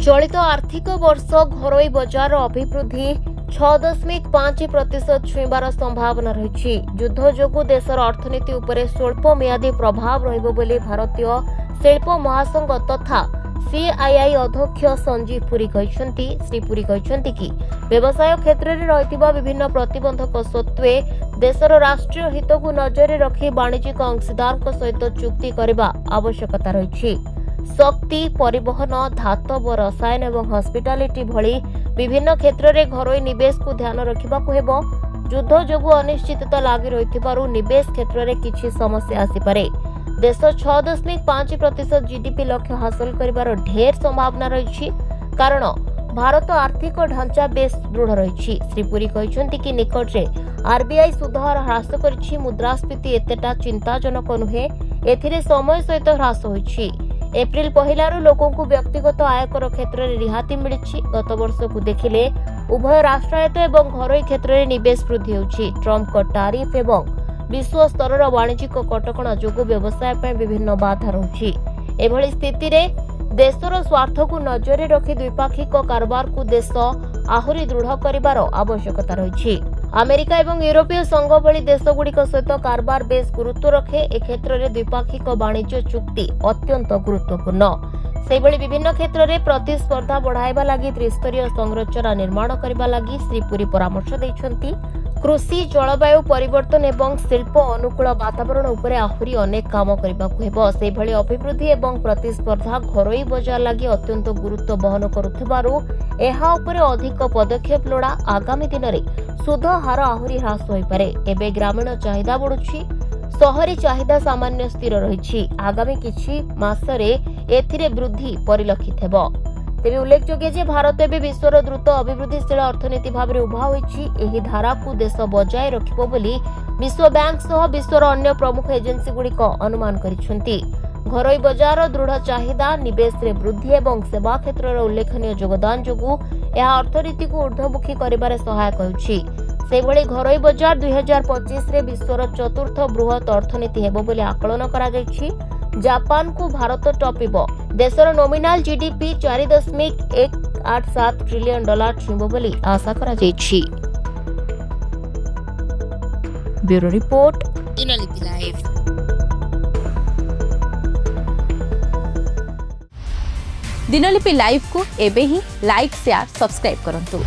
चलित आर्थिक वर्ष घरोई बजार अभिवृद्धि 6.5% छुईबार संभावना रही। युद्ध जोगु देशर अर्थनीति उपरे स्वल्प मियादी प्रभाव रहिबो बोली भारतीय शिल्प महासंघ तथा सीआईआई अध्यक्ष संजीव पुरी कहते। श्री पुरी कहते कि व्यवसाय क्षेत्र में रहिथिबा विभिन्न प्रतिबंधक सत्वे देशर राष्ट्रीय हित को नजर रखी वाणिज्यिक अंशीदार सहित चुक्ति करने आवश्यकता रही। शक्ति परिवहन धातव रसायन और हॉस्पिटैलिटी भली विभिन्न क्षेत्र में घरोई निवेश को ध्यान रखा हेबो। युद्ध जोगु अनिश्चितता लगी रही निवेश क्षेत्र में किछि समस्या आसीपारे। देश 6.5% जीडीपी लक्ष्य हासिल करिबार ढेर संभावना रही कारण भारत आर्थिक ढांचा बेस दृढ़ रही। श्री पुरी कहते कि निकट में आरबीआई सुध हार ह्रास करिछि। मुद्रास्फीति एतेटा चिंताजनक नुहे, एथिरे समय सहित ह्रास होइछि। एप्रिल पहिलारू लोकों को व्यक्तिगत आयकर क्षेत्र में रिहाती मिली। गत वर्ष को देखिले उभय राष्ट्रायत्त एवं घरोई क्षेत्र में निवेश वृद्धि होछि। ट्रम्प का टारिफ एवं विश्व स्तर वाणिज्यिक कटकणा जोगु व्यवसाय पर विभिन्न बाधा रही। एभली स्थिति रे देशर स्वार्थ को नजर रखी द्विपाक्षिक कारबार को देश आहुरी दृढ़ करिबार आवश्यकता रही। अमेरिका एवं यूरोपीय संघ भली देशगुड़िक सहित कारबार बेस गुरुत्व रखे। ए क्षेत्र में द्विपाक्षिक वाणिज्य चुक्ति अत्यंत गुरुत्वपूर्ण। सेहिभली विभिन्न क्षेत्र में प्रतिस्पर्धा बढ़ाइबा लागि त्रिस्तरीय संरचना निर्माण करबा लागि श्री पुरी परामर्श दैछन्ति। कृषि जलवायु परिवर्तन एवं शिल्प अनुकूल वातावरण उपरे आहुरी अनेक काम करबाकू हेबो। सेहिभली अभिवृद्धि एवं प्रतिस्पर्धा घरोई बजार लागि अत्यंत गुरुत्व बहन करुथिबारु एहा उपरे अधिक पदक्षेप लोड़ा। आगामी दिन में सुध हार आहुरी ह्रास होइपारे। एबे ग्रामीण चाहिदा बढ़ुछि, शहरी चाहिदा सामान्य स्थिर रही। आगामी किछि मासरे एथिरे वृद्धि परिलक्षित हेबो। तेबे उल्लेखयोग्य जे भारत एबे विश्वर द्रुत अभिवृद्धिशील अर्थनीति भाव उभा होइछि। एही धारा को देश बजाय रखिबो बोली विश्व बैंक सह विश्वर अन्य प्रमुख एजेंसी गुड़िक अनुमान करिसेंति। घरोई बजार दृढ़ चाहिदा, निवेश रे वृद्धि एवं सेवा क्षेत्र में उल्लेखनीय योगदान जोगु यह अर्थनीति को ऊर्ध्वमुखी करिबारे सहायक होइछि। सेभली घरोई बजार 2025 रे विश्वर चतुर्थ बृहत अर्थनीति हेबो बोली आकलन करा जायछि। जापान को भारत टपिबो। देशर नॉमिनल जीडीपी 4.187 ट्रिलियन डॉलर छुइबो बोली आशा करा जायछि। Bureau report, Dinalipi live. Dinalipi live को एबे ही लाइक शेयर सब्सक्राइब करंतु।